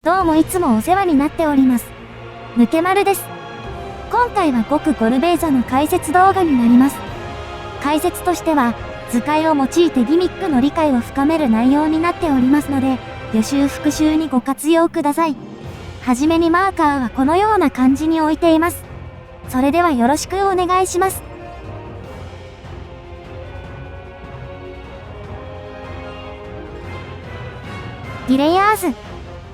どうもいつもお世話になっております。ぬけまるです。今回は極ゴルベーザの解説動画になります。解説としては、図解を用いてギミックの理解を深める内容になっておりますので、予習復習にご活用ください。はじめにマーカーはこのような感じに置いています。それではよろしくお願いします。ディレイヤーズ。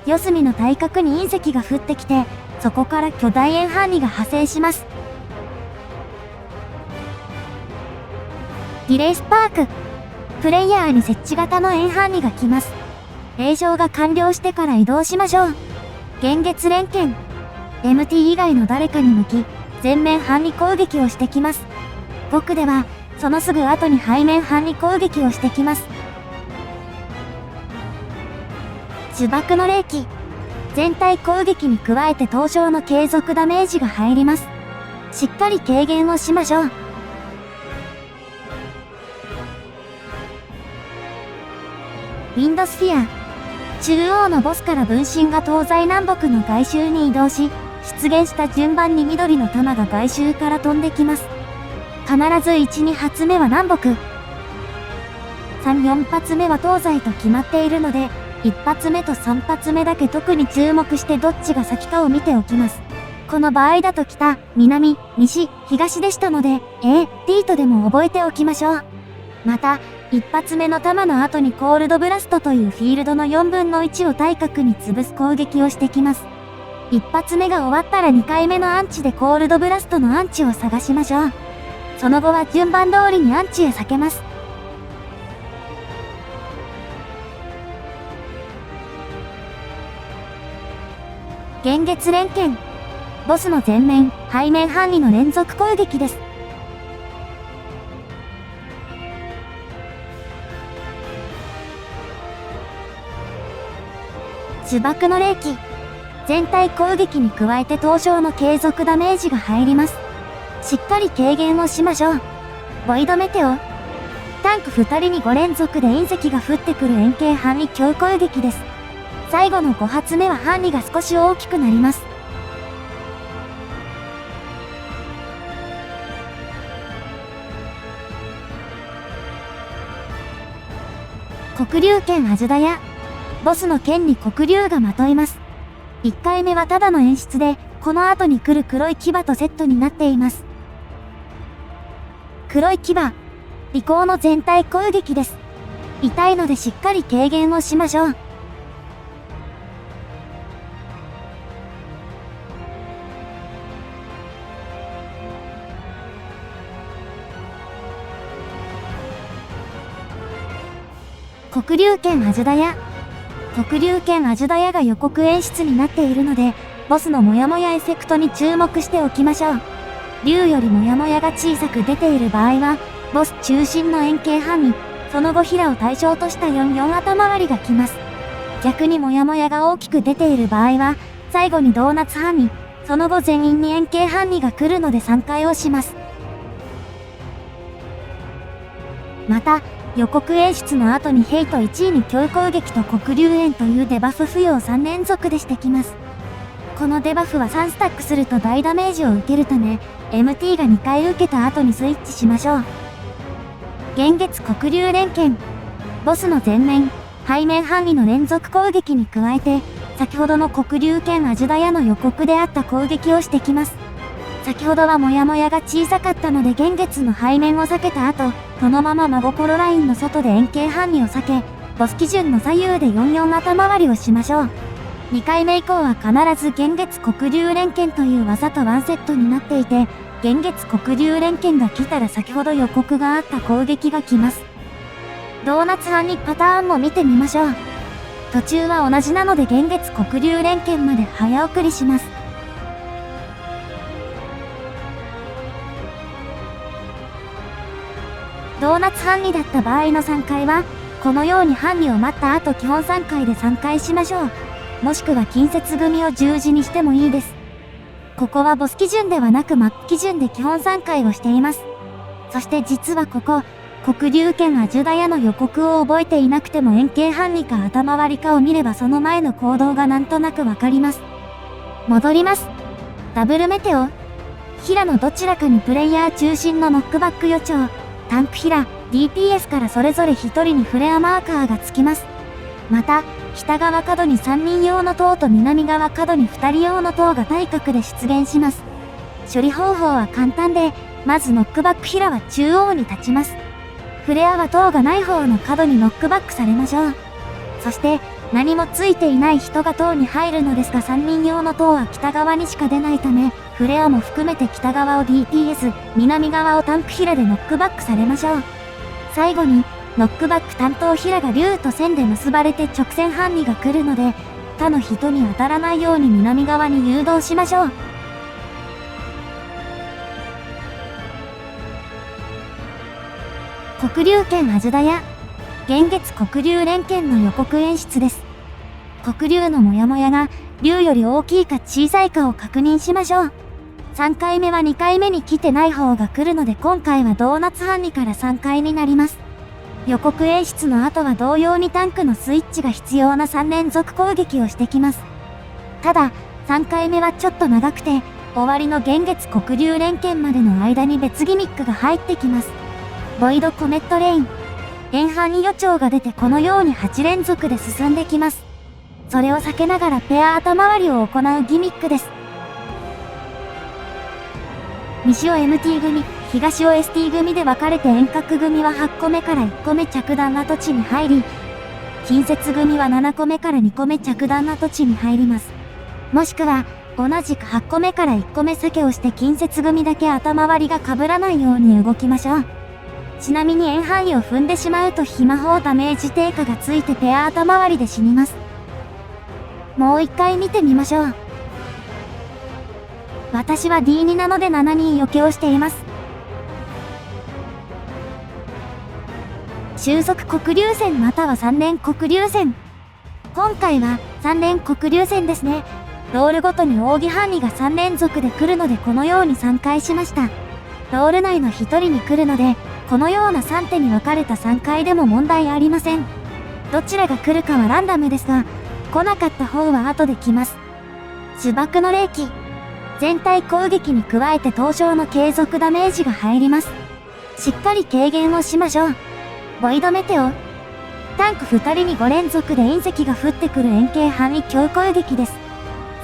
四隅の対角に隕石が降ってきて、そこから巨大円範囲が派生します。ディレイスパーク。プレイヤーに設置型の円範囲が来ます。詠唱が完了してから移動しましょう。幻月連剣。MT 以外の誰かに向き、全面範囲攻撃をしてきます。僕では、そのすぐ後に背面範囲攻撃をしてきます。呪縛の霊気。全体攻撃に加えて凍傷の継続ダメージが入ります。しっかり軽減をしましょう。ウィンドスフィア。中央のボスから分身が東西南北の外周に移動し、出現した順番に緑の玉が外周から飛んできます。必ず1、2発目は南北。3、4発目は東西と決まっているので、1発目と3発目だけ特に注目してどっちが先かを見ておきます。この場合だと北、南、西、東でしたので、A、D とでも覚えておきましょう。また、1発目の弾の後にコールドブラストというフィールドの4分の1を対角に潰す攻撃をしてきます。1発目が終わったら2回目のアンチでコールドブラストのアンチを探しましょう。その後は順番通りにアンチへ避けます。幻月連剣。ボスの前面、背面範囲の連続攻撃です。呪縛の霊気。全体攻撃に加えて凍傷の継続ダメージが入ります。しっかり軽減をしましょう。ボイドメテオ。タンク2人に5連続で隕石が降ってくる円形範囲強攻撃です。最後の5発目は範囲が少し大きくなります。黒竜剣アジュダヤ。ボスの剣に黒竜がまといます。1回目はただの演出で、この後に来る黒い牙とセットになっています。黒い牙。利口の全体攻撃です。痛いのでしっかり軽減をしましょう。黒竜剣アジュダヤ。黒竜剣アジュダヤが予告演出になっているので、ボスのモヤモヤエフェクトに注目しておきましょう。竜よりモヤモヤが小さく出ている場合は、ボス中心の円形範囲、その後ヒラを対象とした44頭割りが来ます。逆にモヤモヤが大きく出ている場合は、最後にドーナツ範囲、その後全員に円形範囲が来るので3回をします。また、予告演出の後にヘイト1位に強攻撃と黒竜炎というデバフ付与を3連続でしてきます。このデバフは3スタックすると大ダメージを受けるため、MT が2回受けた後にスイッチしましょう。幻月黒竜連剣。ボスの前面、背面範囲の連続攻撃に加えて、先ほどの黒竜剣アジュダヤの予告であった攻撃をしてきます。先ほどはモヤモヤが小さかったので幻月の背面を避けた後、そのまま真心ラインの外で円形範囲を避け、ボス基準の左右で44頭割りをしましょう。2回目以降は必ず幻月黒竜連剣という技とワンセットになっていて、幻月黒竜連剣が来たら先ほど予告があった攻撃が来ます。ドーナツ範囲パターンも見てみましょう。途中は同じなので幻月黒竜連剣まで早送りします。ドーナツ範囲だった場合の3回は、このように範囲を待った後基本3回で3回しましょう。もしくは近接組を十字にしてもいいです。ここはボス基準ではなくマップ基準で基本3回をしています。そして実はここ、黒龍剣アジュダヤの予告を覚えていなくても円形範囲か頭割りかを見ればその前の行動がなんとなくわかります。戻ります。ダブルメテオ。ヒラのどちらかにプレイヤー中心のノックバック予兆、タンクヒラ、DPS からそれぞれ1人にフレアマーカーがつきます。また、北側角に3人用の塔と南側角に2人用の塔が対角で出現します。処理方法は簡単で、まずノックバックヒラは中央に立ちます。フレアは塔がない方の角にノックバックされましょう。そして、何もついていない人が塔に入るのですが3人用の塔は北側にしか出ないため、フレアも含めて北側を DPS、南側をタンクヒラでノックバックされましょう。最後に、ノックバック担当ヒラが竜と線で結ばれて直線範囲が来るので、他の人に当たらないように南側に誘導しましょう。黒龍剣アジュダヤ。幻月黒龍連剣の予告演出です。黒龍のモヤモヤが竜より大きいか小さいかを確認しましょう。3回目は2回目に来てない方が来るので今回はドーナツ範囲から3回になります。予告演出の後は同様にタンクのスイッチが必要な3連続攻撃をしてきます。ただ、3回目はちょっと長くて、終わりの幻月黒龍連剣までの間に別ギミックが入ってきます。ボイドコメットレイン。円範囲予兆が出てこのように8連続で進んできます。それを避けながらペア頭回りを行うギミックです。西尾 MT 組、東尾 ST 組で分かれて遠隔組は8個目から1個目着弾跡地に入り、近接組は7個目から2個目着弾跡地に入ります。もしくは、同じく8個目から1個目避けをして近接組だけ頭割りが被らないように動きましょう。ちなみに円範囲を踏んでしまうと非魔法ダメージ低下がついてペア頭割りで死にます。もう一回見てみましょう。私は D2 なので7人避けをしています。収束黒龍戦または3連黒龍戦。今回は3連黒龍戦ですね。ロールごとに奥義範囲が3連続で来るのでこのように3回しました。ロール内の1人に来るので、このような3手に分かれた3回でも問題ありません。どちらが来るかはランダムですが、来なかった方は後で来ます。呪縛の霊気。全体攻撃に加えて凍傷の継続ダメージが入ります。しっかり軽減をしましょう。ボイドメテオ。タンク2人に5連続で隕石が降ってくる円形範囲強攻撃です。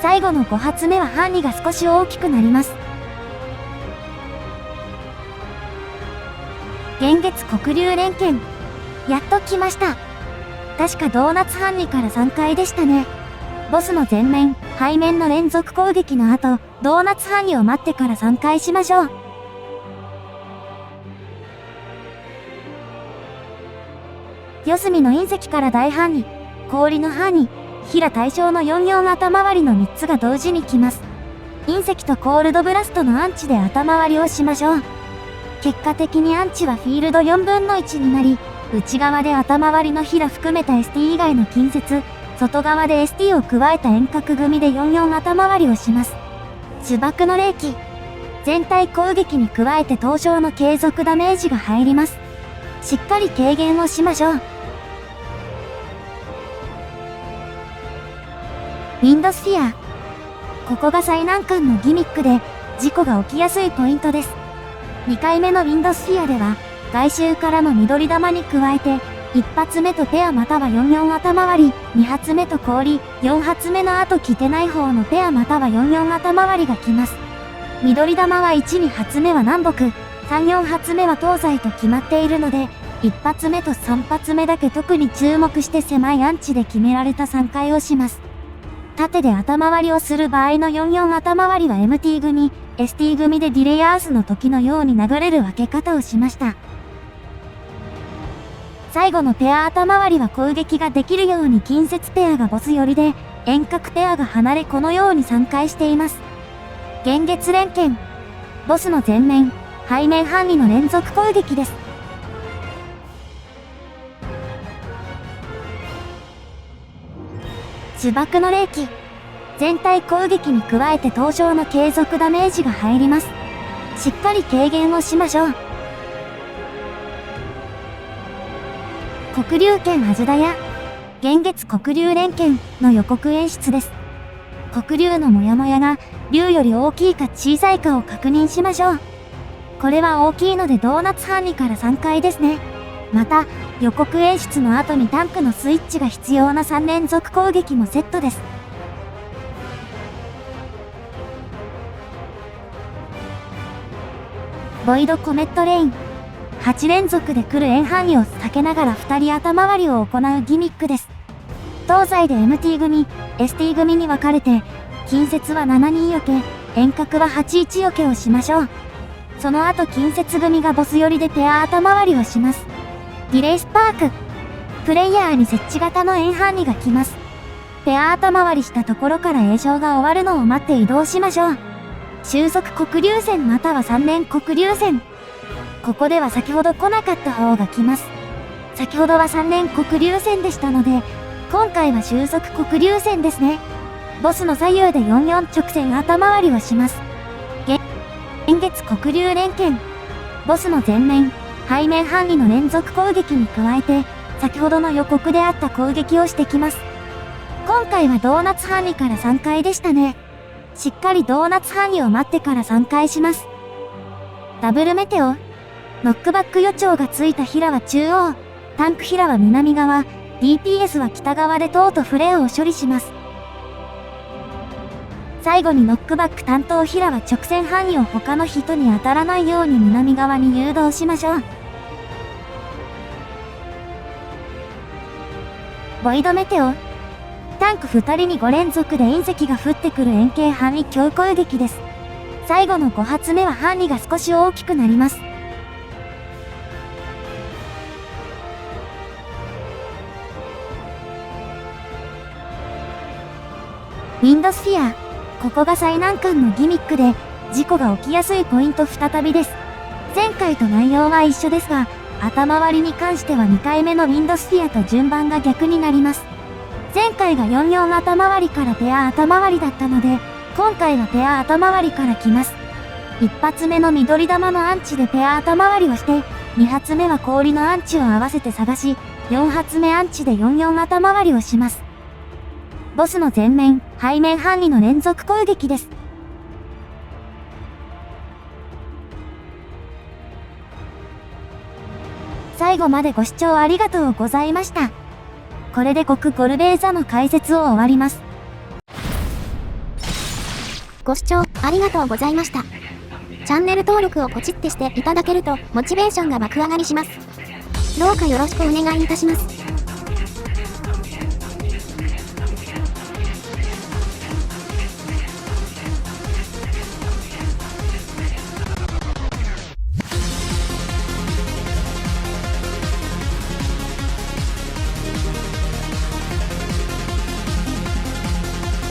最後の5発目は範囲が少し大きくなります。幻月黒龍連剣。やっと来ました。確かドーナツ範囲から3回でしたね。ボスの前面、背面の連続攻撃の後、ドーナツ範囲を待ってから3回しましょう。四隅の隕石から大範囲、氷の範囲、平対象の44頭回りの3つが同時に来ます。隕石とコールドブラストのアンチで頭割りをしましょう。結果的にアンチはフィールド4分の1になり、内側で頭割りの平含めた ST 以外の近接、外側で ST を加えた遠隔組で44頭割りをします。呪縛の霊気。全体攻撃に加えて凍傷の継続ダメージが入ります。しっかり軽減をしましょう。ウィンドスフィア。ここが最難関のギミックで、事故が起きやすいポイントです。2回目のウィンドスフィアでは、外周からの緑玉に加えて、1発目とペアまたは44頭割り、2発目と氷、4発目の後来てない方のペアまたは44頭割りが来ます。緑玉は1、2発目は南北、3、4発目は東西と決まっているので、1発目と3発目だけ特に注目して狭いアンチで決められた3回をします。縦で頭割りをする場合の44頭割りは MT 組、ST 組でディレイアースの時のように流れる分け方をしました。最後のペア頭割りは攻撃ができるように近接ペアがボス寄りで、遠隔ペアが離れこのように3回しています。幻月連剣。ボスの前面、背面範囲の連続攻撃です。呪縛の霊気。全体攻撃に加えて凍傷の継続ダメージが入ります。しっかり軽減をしましょう。黒龍剣アジダや、幻月黒龍連剣の予告演出です。黒龍のモヤモヤが龍より大きいか小さいかを確認しましょう。これは大きいのでドーナツハンニから3回ですね。また、予告演出の後にタンクのスイッチが必要な3連続攻撃もセットです。ボイドコメットレイン。8連続で来る円範囲を避けながら2人頭割りを行うギミックです。東西で MT 組、ST 組に分かれて、近接は7人よけ、遠隔は81よけをしましょう。その後近接組がボス寄りでペア頭割りをします。ディレイスパーク。プレイヤーに設置型の円範囲が来ます。ペア頭割りしたところから詠唱が終わるのを待って移動しましょう。収束黒龍戦または3連黒龍戦。ここでは先ほど来なかった方が来ます。先ほどは3連黒龍戦でしたので、今回は収束黒龍戦ですね。ボスの左右で44直線頭割りをします。幻月黒龍連剣。ボスの前面、背面範囲の連続攻撃に加えて、先ほどの予告であった攻撃をしてきます。今回はドーナツ範囲から3回でしたね。しっかりドーナツ範囲を待ってから3回します。ダブルメテオ。ノックバック予兆がついたヒラは中央、タンクヒラは南側、DPS は北側で塔とフレアを処理します。最後にノックバック担当ヒラは直線範囲を他の人に当たらないように南側に誘導しましょう。ボイドメテオ。タンク2人に5連続で隕石が降ってくる円形範囲強攻撃です。最後の5発目は範囲が少し大きくなります。ウィンドスフィア。ここが最難関のギミックで、事故が起きやすいポイント再びです。前回と内容は一緒ですが、頭割りに関しては2回目のウィンドスフィアと順番が逆になります。前回が44頭割りからペア頭割りだったので、今回はペア頭割りから来ます。1発目の緑玉のアンチでペア頭割りをして、2発目は氷のアンチを合わせて探し、4発目アンチで44頭割りをします。ボスの前面、背面範囲の連続攻撃です。最後までご視聴ありがとうございました。これで極ゴルベーザの解説を終わります。ご視聴ありがとうございました。チャンネル登録をポチってしていただけるとモチベーションが爆上がりします。どうかよろしくお願いいたします。